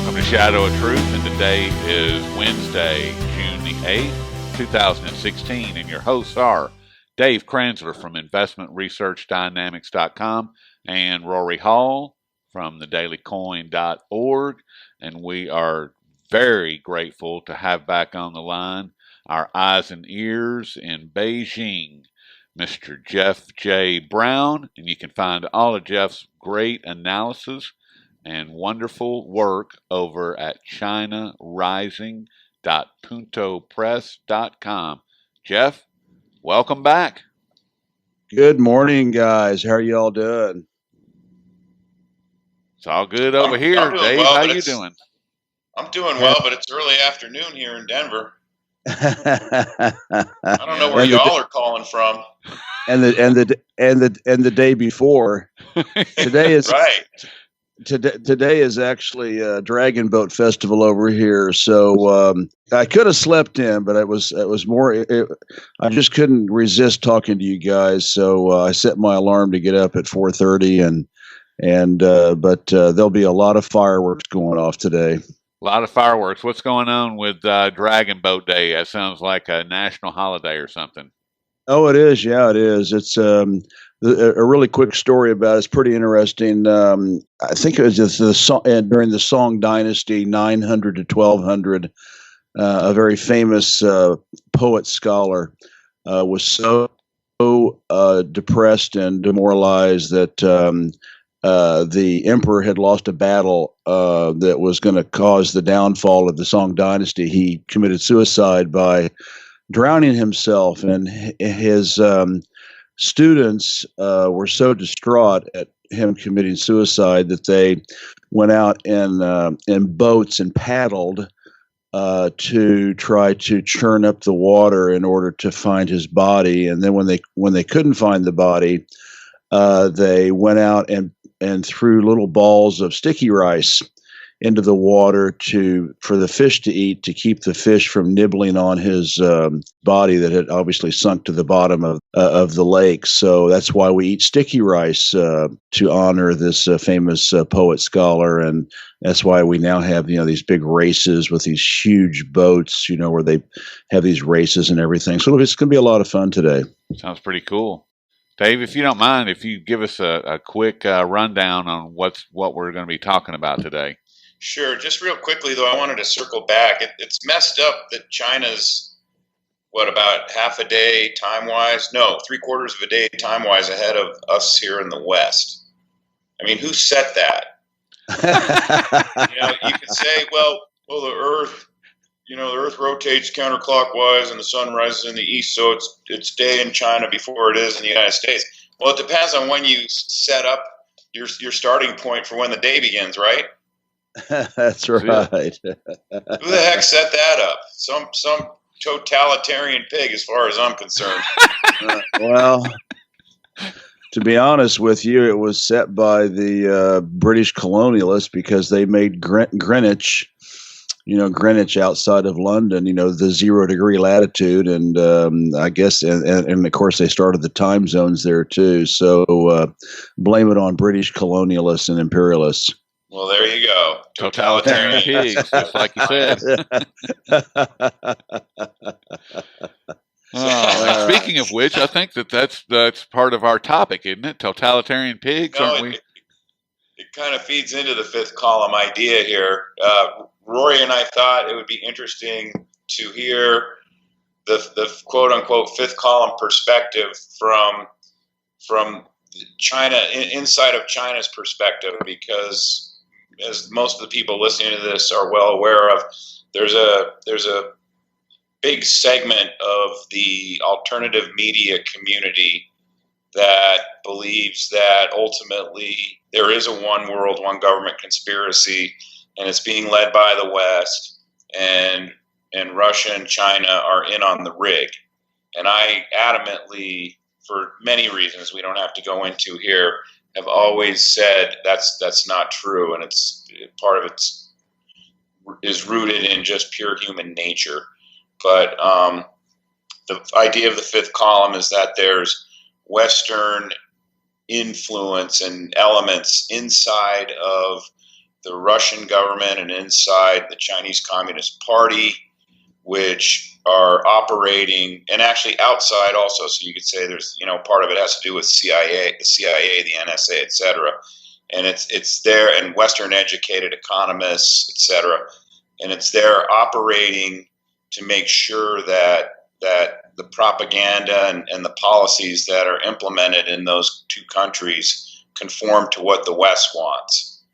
Welcome to Shadow of Truth, and today is Wednesday, June the 8th, 2016, and your hosts are Dave Kranzler from InvestmentResearchDynamics.com and Rory Hall from thedailycoin.org, and we are very grateful to have back on the line our eyes and ears in Beijing, Mr. Jeff J. Brown, and you can find all of Jeff's great analysis and wonderful work over at chinarising.puntopress.com. Jeff, welcome back. Good morning, guys. How are you all doing? It's all good over here. Dave, well, how you doing? I'm doing well, but it's early afternoon here in Denver. I don't know where y'all are calling from. And the day before. Today is right. Today is actually a Dragon Boat Festival over here, so I could have slept in, but it was more. I just couldn't resist talking to you guys, so I set my alarm to get up at 4:30, but there'll be a lot of fireworks going off today. A lot of fireworks. What's going on with Dragon Boat Day? That sounds like a national holiday or something. Oh, it is. Yeah, it is. It's a really quick story about it. It's pretty interesting. I think it was just during the Song Dynasty, 900 to 1200. A very famous poet scholar was so depressed and demoralized that the emperor had lost a battle that was going to cause the downfall of the Song Dynasty. He committed suicide by drowning himself, and his students were so distraught at him committing suicide that they went out in boats and paddled to try to churn up the water in order to find his body. And then when they couldn't find the body, they went out and threw little balls of sticky rice into the water for the fish to eat, to keep the fish from nibbling on his body that had obviously sunk to the bottom of the lake. So that's why we eat sticky rice to honor this famous poet scholar, and that's why we now have these big races with these huge boats, where they have these races and everything. So it's going to be a lot of fun today. Sounds pretty cool. Dave, if you don't mind, if you give us a quick rundown on what we're going to be talking about today. Sure. Just real quickly, though, I wanted to circle back. It's messed up that China's, about half a day time-wise? No, 3/4 of a day time-wise ahead of us here in the West. I mean, who set that? You could say, well, the Earth, the Earth rotates counterclockwise and the sun rises in the east, so it's day in China before it is in the United States. Well, it depends on when you set up your starting point for when the day begins, right? That's right. Who the heck set that up? Some totalitarian pig, as far as I'm concerned. Well, to be honest with you, it was set by the British colonialists because they made Greenwich, Greenwich outside of London, the 0 degree latitude, and I guess, and of course they started the time zones there too. So blame it on British colonialists and imperialists. Well, there you go. Totalitarian pigs, just like you said. Speaking of which, I think that's part of our topic, isn't it? Totalitarian pigs, aren't we? It kind of feeds into the fifth column idea here. Rory and I thought it would be interesting to hear the quote-unquote fifth column perspective from China, inside of China's perspective, because as most of the people listening to this are well aware of, there's a big segment of the alternative media community that believes that ultimately there is a one world, one government conspiracy, and it's being led by the West, and Russia and China are in on the rig. And I adamantly, for many reasons we don't have to go into here, have always said that's not true, and it's part of it is rooted in just pure human nature. But the idea of the fifth column is that there's Western influence and elements inside of the Russian government and inside the Chinese Communist Party, which are operating, and actually outside also. So you could say there's, part of it has to do with the CIA, the NSA, et cetera. And it's there, and Western educated economists, et cetera. And it's there operating to make sure that the propaganda and the policies that are implemented in those two countries conform to what the West wants.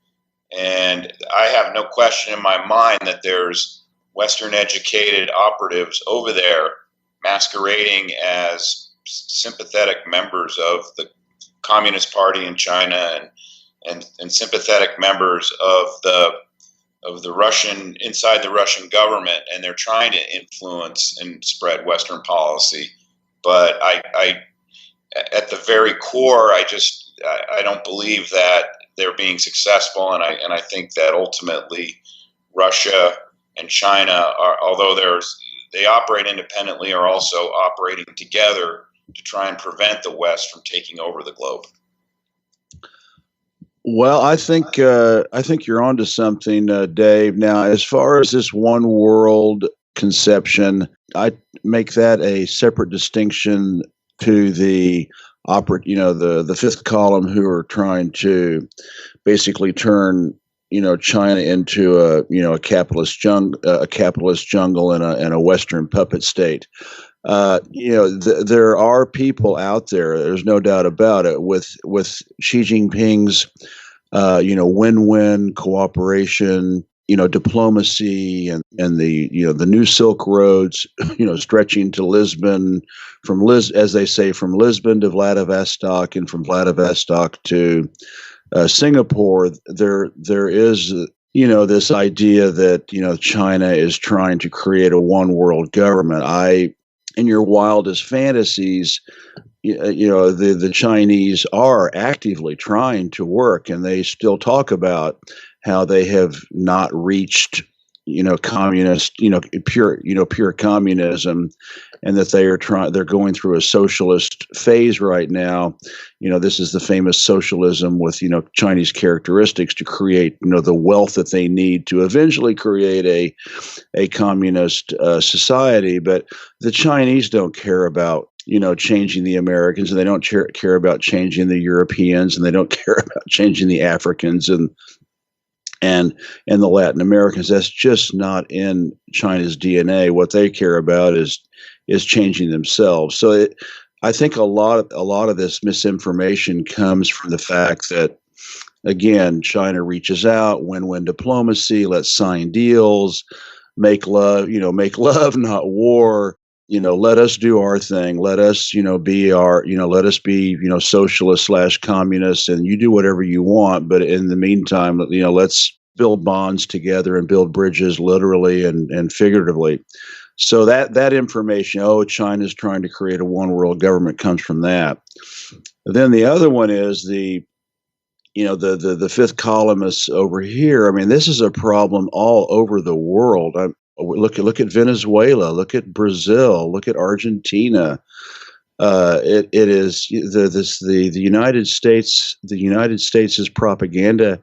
And I have no question in my mind that there's Western educated operatives over there masquerading as sympathetic members of the Communist Party in China and sympathetic members of the Russian, inside the Russian government, and they're trying to influence and spread Western policy. But I at the very core, I don't believe that they're being successful, and I think that ultimately Russia and China are, although they operate independently, are also operating together to try and prevent the West from taking over the globe. Well, I think you're onto something, Dave. Now, as far as this one world conception, I make that a separate distinction to the the fifth column, who are trying to basically turn China into a capitalist jungle and a Western puppet state. There are people out there, there's no doubt about it, with Xi Jinping's win-win cooperation, diplomacy, and the new Silk Roads, stretching to Lisbon, as they say, from Lisbon to Vladivostok, and from Vladivostok to Singapore. There is this idea that China is trying to create a one world government. In your wildest fantasies, the Chinese are actively trying to work, and they still talk about how they have not reached, communist, pure communism, and that they're going through a socialist phase right now. This is the famous socialism with, Chinese characteristics to create, the wealth that they need to eventually create a communist society. But the Chinese don't care about, changing the Americans, and they don't care about changing the Europeans, and they don't care about changing the Africans and the Latin Americans. That's just not in China's DNA. What they care about is changing themselves. So I think a lot of this misinformation comes from the fact that, again, China reaches out, win-win diplomacy, let's sign deals, make love, not war. Let us do our thing. Let us, let us be, socialist / communist, and you do whatever you want. But in the meantime, let's build bonds together and build bridges, literally and figuratively. So that information, China's trying to create a one world government, comes from that. Then the other one is the fifth columnists over here. I mean, this is a problem all over the world. Look at Venezuela, look at Brazil, look at Argentina. It is the United States. The United States' propaganda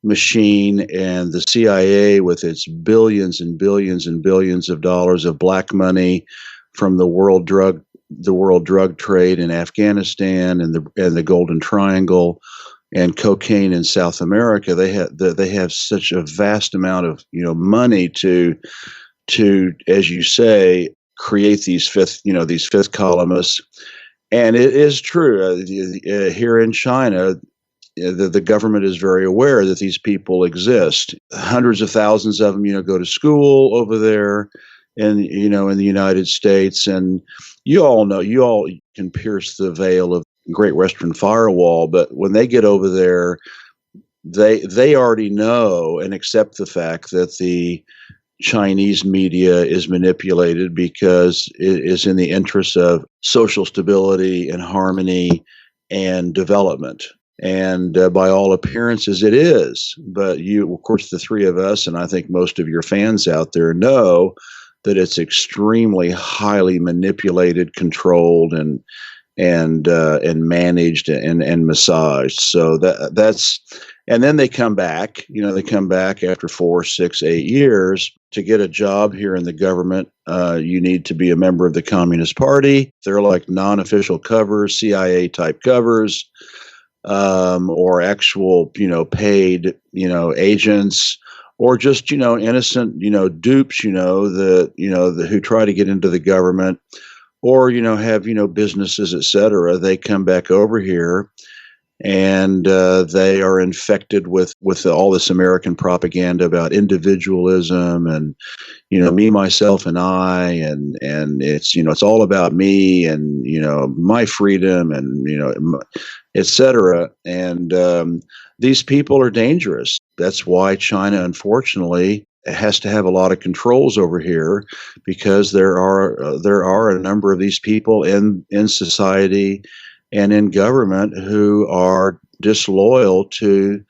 machine, and the CIA with its billions and billions and billions of dollars of black money from the world drug trade in Afghanistan and the Golden Triangle, and cocaine in South America. They have such a vast amount of money to as you say, create these fifth columnists. And it is true here in China. The government is very aware that these people exist. Hundreds of thousands of them, go to school over there, in the United States, and you all can pierce the veil of Great Western Firewall, but when they get over there, they already know and accept the fact that the Chinese media is manipulated because it is in the interest of social stability and harmony and development. And by all appearances, it is. But of course, the three of us, and I think most of your fans out there, know that it's extremely highly manipulated, controlled, and and managed and massaged. So that's and then they come back. They come back after 4, 6, 8 years to get a job here in the government. You need to be a member of the Communist Party. They're like non-official covers, CIA type covers, or actual paid agents. Or just innocent dupes that who try to get into the government, or have businesses, etc. They come back over here, and they are infected with all this American propaganda about individualism and me, myself, and I, and it's all about me and my freedom and etc. And these people are dangerous. That's why China, unfortunately, has to have a lot of controls over here, because there are a number of these people in society and in government who are disloyal to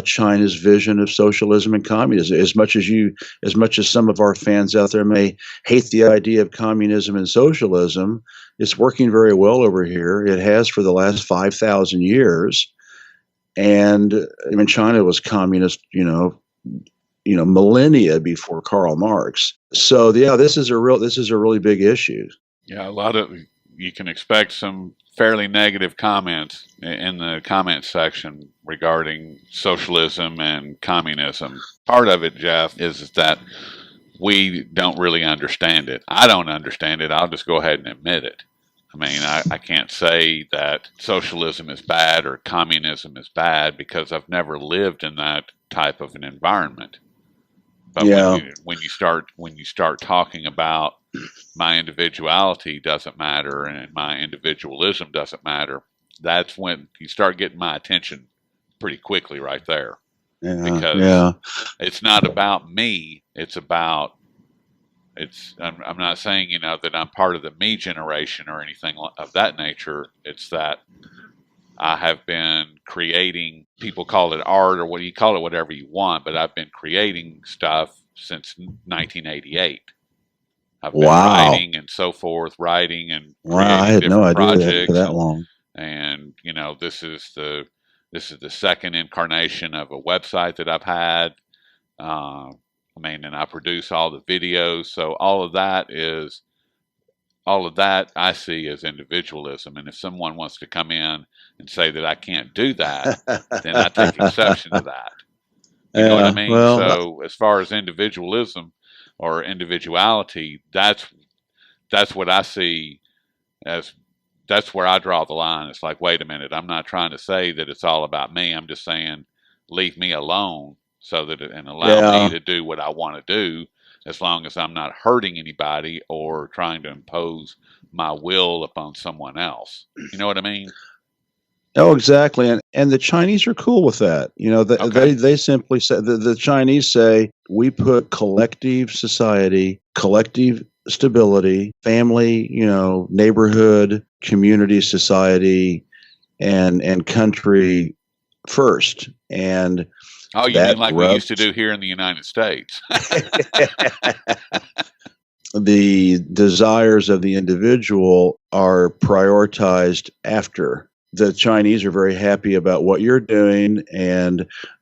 China's vision of socialism and communism. As much as some of our fans out there may hate the idea of communism and socialism, it's working very well over here. It has for the last 5,000 years. And I mean, China was communist, millennia before Karl Marx. So yeah, this is a really big issue. Yeah, you can expect some fairly negative comments in the comment section regarding socialism and communism. Part of it, Jeff, is that we don't really understand it. I don't understand it. I'll just go ahead and admit it. I mean, I can't say that socialism is bad or communism is bad because I've never lived in that type of an environment. But yeah. when you start talking about my individuality doesn't matter and my individualism doesn't matter, that's when you start getting my attention pretty quickly right there. Yeah, because it's not about me. I'm not saying, that I'm part of the me generation or anything of that nature. It's that I have been creating, people call it art or what you call it, whatever you want, but I've been creating stuff since 1988. I've been writing and so forth, writing and creating I had no idea projects for that long. And this is the second incarnation of a website that I've had. And I produce all the videos. So all of that I see as individualism. And if someone wants to come in and say that I can't do that, then I take exception to that. You know what I mean? Well, so as far as individualism or individuality, that's what I see as, that's where I draw the line. It's like, wait a minute, I'm not trying to say that it's all about me. I'm just saying, leave me alone and allow me to do what I want to do, as long as I'm not hurting anybody or trying to impose my will upon someone else. You know what I mean? Oh, exactly. And the Chinese are cool with that. They simply say, the Chinese say, we put collective society, collective stability, family, neighborhood, community, society, and country first. And you mean like we used to do here in the United States? The desires of the individual are prioritized after. The Chinese are very happy about what you're doing,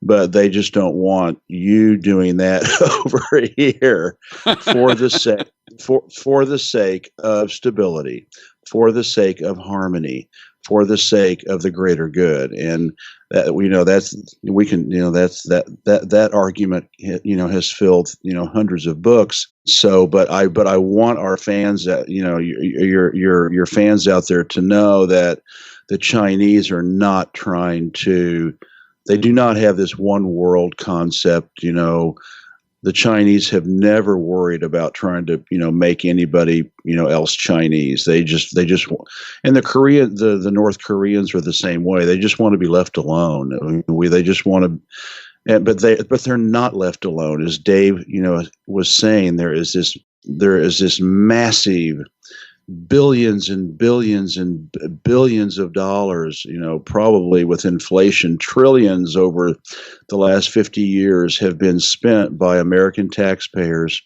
but they just don't want you doing that over here for the sake of stability, for the sake of harmony, for the sake of the greater good. And that that argument has filled hundreds of books. So, but I want our fans, your fans out there to know that the Chinese are not trying to. They do not have this one world concept. The Chinese have never worried about trying to, make anybody, else Chinese. They just, and the North Koreans are the same way. They just want to be left alone. They just want to, but they're not left alone. As Dave, was saying, there is this massive billions and billions and billions of dollars, probably with inflation, trillions over the last 50 years have been spent by American taxpayers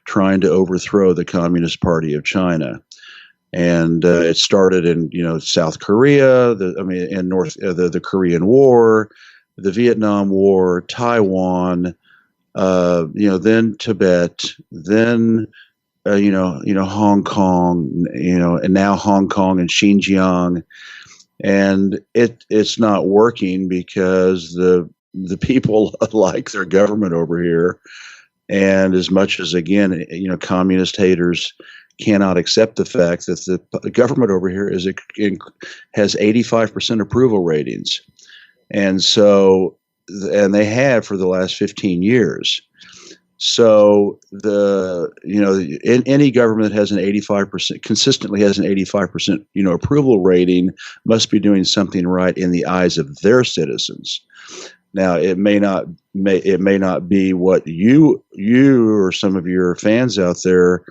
trying to overthrow the Communist Party of China. And it started in South Korea, in the Korean War, the Vietnam War, Taiwan, then Tibet, then Hong Kong, and now Hong Kong and Xinjiang, and it's not working because the people like their government over here, and as much as, again, communist haters cannot accept the fact that the government over here has 85% approval ratings, and so they have for the last 15 years. So any government that has an 85% consistently has an 85% approval rating must be doing something right in the eyes of their citizens. Now, it may not be what you or some of your fans out there,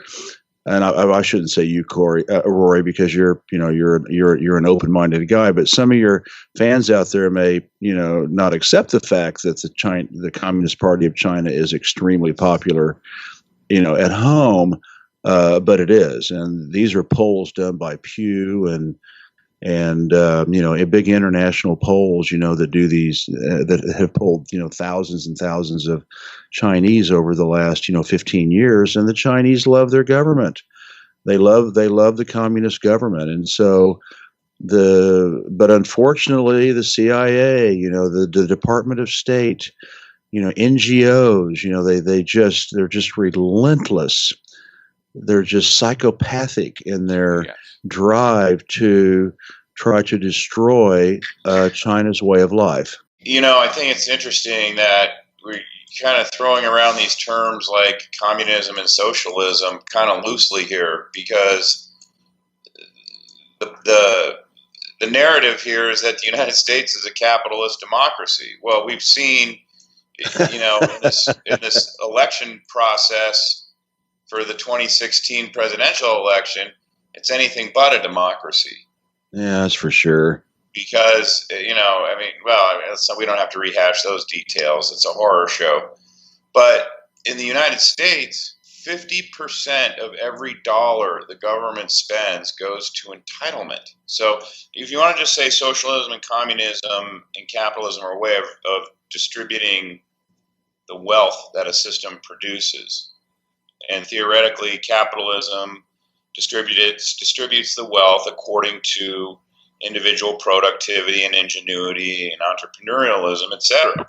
and I shouldn't say you, Rory, because you're an open-minded guy, but some of your fans out there may not accept the fact that the Communist Party of China is extremely popular, at home, but it is, and these are polls done by Pew and a big international polls, that do these that have polled thousands and thousands of Chinese over the last 15 years, and the Chinese love their government. They love the communist government, and so but unfortunately the CIA, the Department of State, NGOs, they're just relentless. They're just psychopathic in their drive to try to destroy China's way of life. I think it's interesting that we're kind of throwing around these terms like communism and socialism kind of loosely here, because the narrative here is that the United States is a capitalist democracy. Well, we've seen, in this election process for the 2016 presidential election, it's anything but a democracy. Yeah, that's for sure. Because, we don't have to rehash those details. It's a horror show. But in the United States, 50% of every dollar the government spends goes to entitlement. So if you want to just say socialism and communism and capitalism are a way of distributing the wealth that a system produces, and theoretically, capitalism distributes the wealth according to individual productivity and ingenuity and entrepreneurialism, etc.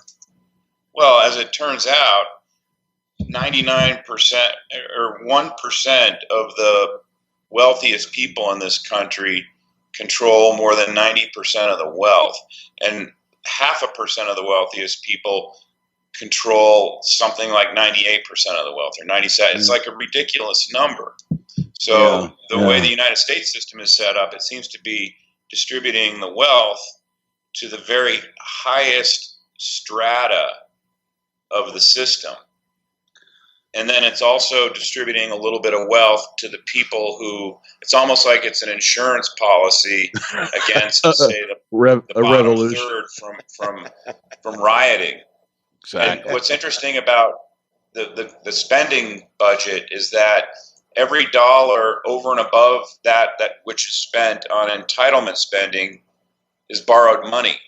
Well, as it turns out, 99% or 1% of the wealthiest people in this country control more than 90% of the wealth, and 0.5% of the wealthiest people control something like 98% of the wealth, or 97%. It's like a ridiculous number. So the way the United States system is set up, it seems to be distributing the wealth to the very highest strata of the system. And then it's also distributing a little bit of wealth to the people who, it's almost like it's an insurance policy against, say, the bottom third from rioting. Exactly. And what's interesting about the spending budget is that every dollar over and above that which is spent on entitlement spending is borrowed money.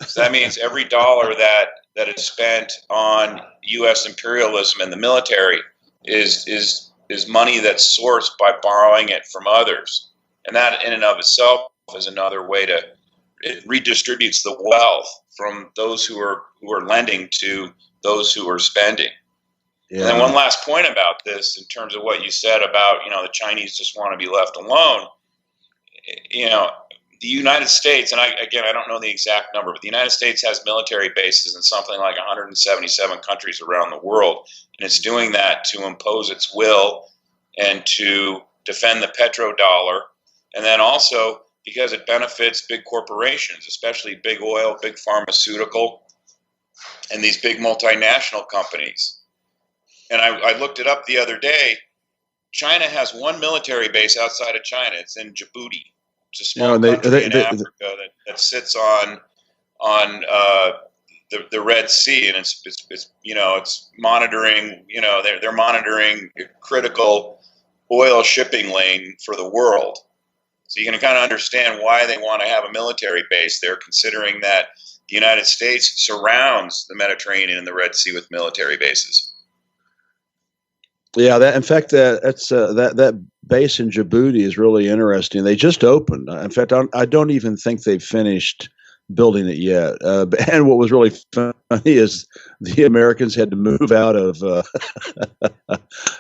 So that means every dollar that is spent on U.S. imperialism and the military is money that's sourced by borrowing it from others, and that in and of itself is another way to, it redistributes the wealth from those who are lending to those who are spending. Yeah. And then one last point about this, in terms of what you said about, the Chinese just want to be left alone. The United States, and I don't know the exact number, but the United States has military bases in something like 177 countries around the world, and it's doing that to impose its will and to defend the petrodollar, and then also because it benefits big corporations, especially big oil, big pharmaceutical, and these big multinational companies. And I looked it up the other day. China has one military base outside of China. It's in Djibouti. It's a small country in Africa that sits on the Red Sea, and it's monitoring. They're monitoring critical oil shipping lane for the world. So you can kind of understand why they want to have a military base there, considering that the United States surrounds the Mediterranean and the Red Sea with military bases. Yeah, in fact, that base in Djibouti is really interesting. They just opened. In fact, I don't even think they've finished building it yet. And what was really funny is the Americans had to move out of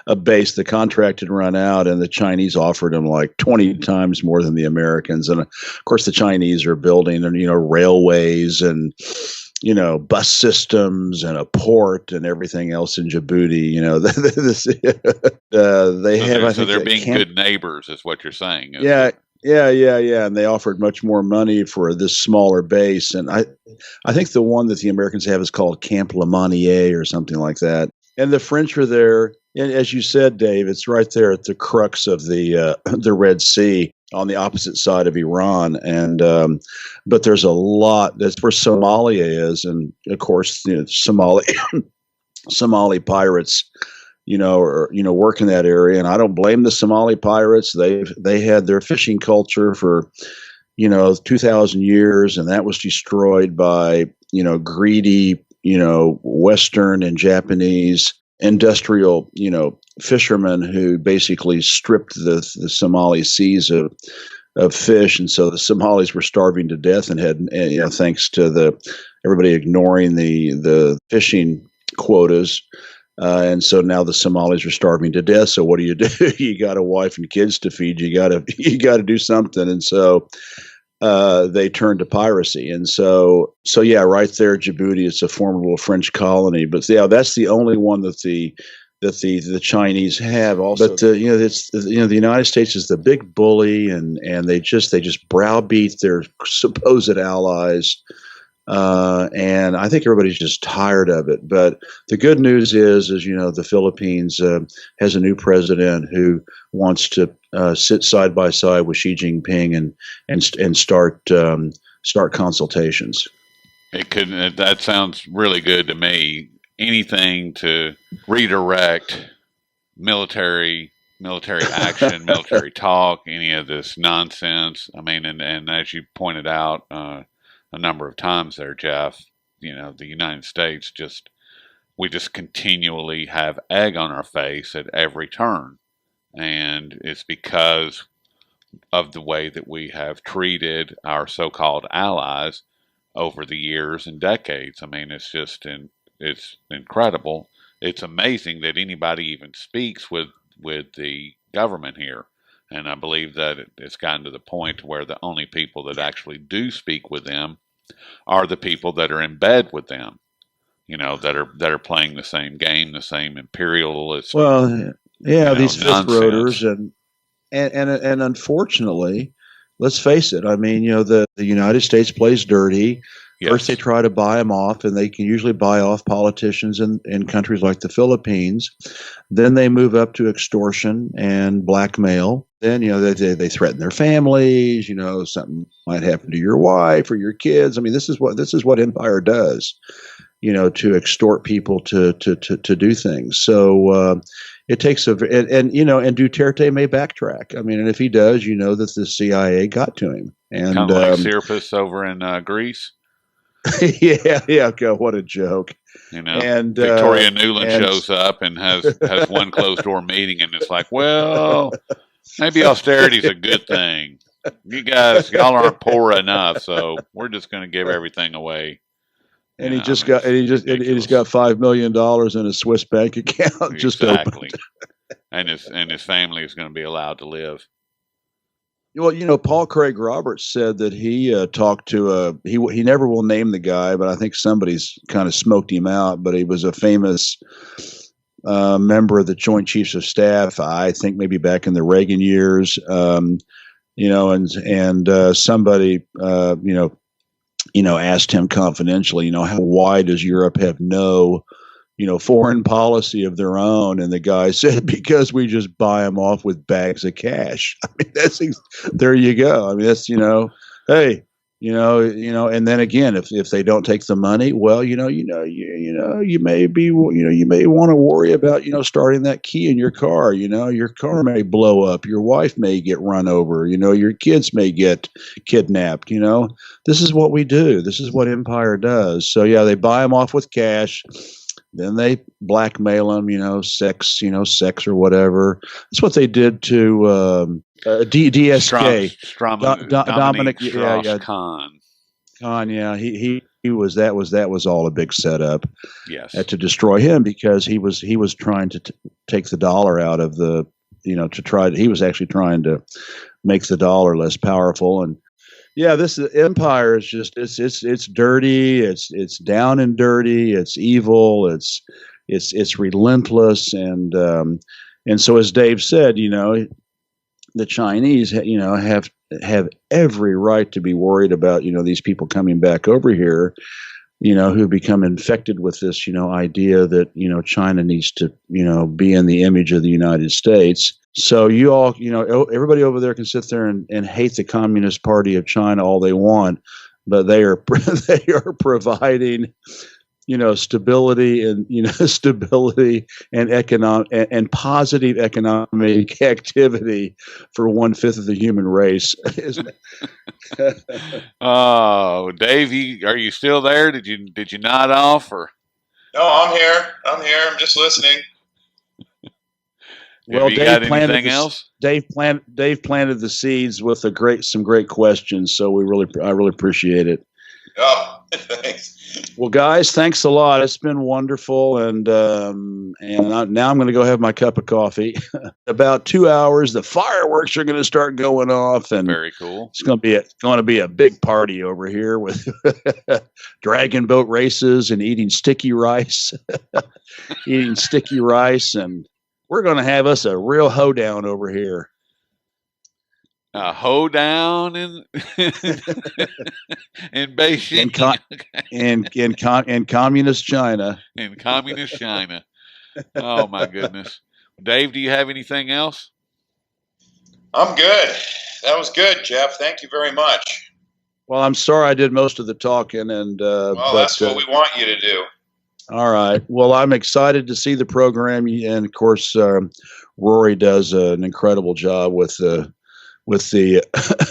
a base. The contract had run out, and the Chinese offered them like 20 times more than the Americans. And of course, the Chinese are building, railways and bus systems and a port and everything else in Djibouti. They have. I think they're being good neighbors, is what you're saying. Yeah. And they offered much more money for this smaller base. And I think the one that the Americans have is called Camp Lemonnier or something like that. And the French are there. And as you said, Dave, it's right there at the crux of the Red Sea on the opposite side of Iran. And but there's a lot. That's where Somalia is. And of course, Somali pirates work in that area, and I don't blame the Somali pirates. They had their fishing culture for 2,000 years, and that was destroyed by greedy Western and Japanese industrial fishermen who basically stripped the Somali seas of fish, and so the Somalis were starving to death and had thanks to everybody ignoring the fishing quotas. And so now the Somalis are starving to death. So what do? You got a wife and kids to feed. You got to do something. And so they turned to piracy. And so yeah, right there, Djibouti, it's a formidable French colony. But yeah, that's the only one that the Chinese have. Also, but the United States is the big bully, and they just browbeat their supposed allies. And I think everybody's just tired of it. But the good news is the Philippines has a new president who wants to sit side by side with Xi Jinping and start consultations. That sounds really good to me. Anything to redirect military action, military talk, any of this nonsense. I mean, and as you pointed out a number of times there, Jeff, the United States we just continually have egg on our face at every turn. And it's because of the way that we have treated our so-called allies over the years and decades. I mean, it's incredible. It's amazing that anybody even speaks with the government here. And I believe that it's gotten to the point where the only people that actually do speak with them are the people that are in bed with them, that are playing the same game, the same imperialist. Well, yeah, these fifth roaders, and unfortunately, let's face it. I mean, the United States plays dirty. Yes. First, they try to buy them off, and they can usually buy off politicians in countries like the Philippines. Then they move up to extortion and blackmail. Then, they threaten their families. Something might happen to your wife or your kids. I mean, this is what empire does. To extort people to do things. So it takes and Duterte may backtrack. I mean, and if he does, that the CIA got to him. And kind of like Syracuse over in Greece. Yeah. God, what a joke. And Victoria Nuland shows up and has one closed door meeting, and it's like, well, maybe austerity's a good thing. Y'all aren't poor enough, so we're just going to give everything away. And he's got $5 million in a Swiss bank account just opened. and his family is going to be allowed to live. Well, Paul Craig Roberts said that he talked to he never will name the guy, but I think somebody's kind of smoked him out. But he was a famous member of the Joint Chiefs of Staff. I think maybe back in the Reagan years, and somebody asked him confidentially, why does Europe have no foreign policy of their own? And the guy said, because we just buy them off with bags of cash. I mean, there you go. I mean, that's, hey, And then again, if they don't take the money, well, you may be, you may want to worry about, starting that key in your car. Your car may blow up, your wife may get run over, your kids may get kidnapped. This is what we do. This is what empire does. So yeah, they buy them off with cash. Then they blackmail them, sex or whatever. That's what they did to DSK. Dominic Khan. Khan, yeah, he was that was all a big setup. Yes, to destroy him, because he was trying to take the dollar out of the, he was actually trying to make the dollar less powerful. And yeah, this empire is just it's dirty, it's down and dirty, it's evil, it's relentless, and so, as Dave said, the Chinese have every right to be worried about these people coming back over here, who become infected with this idea that China needs to be in the image of the United States. So you all, everybody over there can sit there and hate the Communist Party of China all they want, but they are providing stability and economic and positive economic activity for 1/5 of the human race. Oh, Dave, are you still there? Did you nod off, or? No, I'm here. I'm just listening. Well, Dave planted the seeds with some great questions, so I really appreciate it. Oh, thanks. Well, guys, thanks a lot. It's been wonderful, and now I'm going to go have my cup of coffee. About 2 hours, the fireworks are going to start going off, and very cool. It's going to be a big party over here with dragon boat races and eating sticky rice, and we're going to have us a real hoedown over here. A hoedown in Beijing, in communist China. In communist China. Oh my goodness, Dave, do you have anything else? I'm good. That was good, Jeff. Thank you very much. Well, I'm sorry I did most of the talking, and that's what we want you to do. All right. Well, I'm excited to see the program, and of course, Rory does an incredible job with the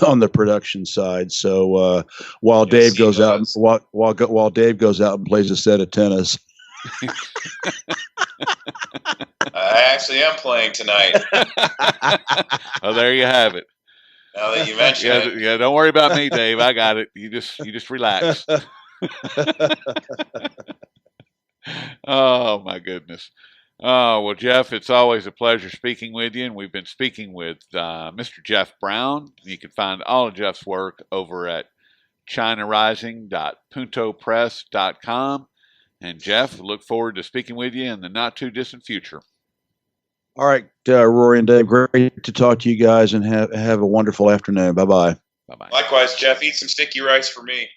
on the production side. So while Dave goes out and plays a set of tennis. I actually am playing tonight. Well, there you have it. Now that you mention it. Yeah, don't worry about me, Dave. I got it. You just relax. Oh my goodness. Oh, well, Jeff, it's always a pleasure speaking with you, and we've been speaking with Mr. Jeff Brown. You can find all of Jeff's work over at chinarising.puntopress.com. And Jeff, look forward to speaking with you in the not-too-distant future. All right, Rory and Dave, great to talk to you guys, and have a wonderful afternoon. Bye-bye. Bye-bye. Likewise, Jeff. Eat some sticky rice for me.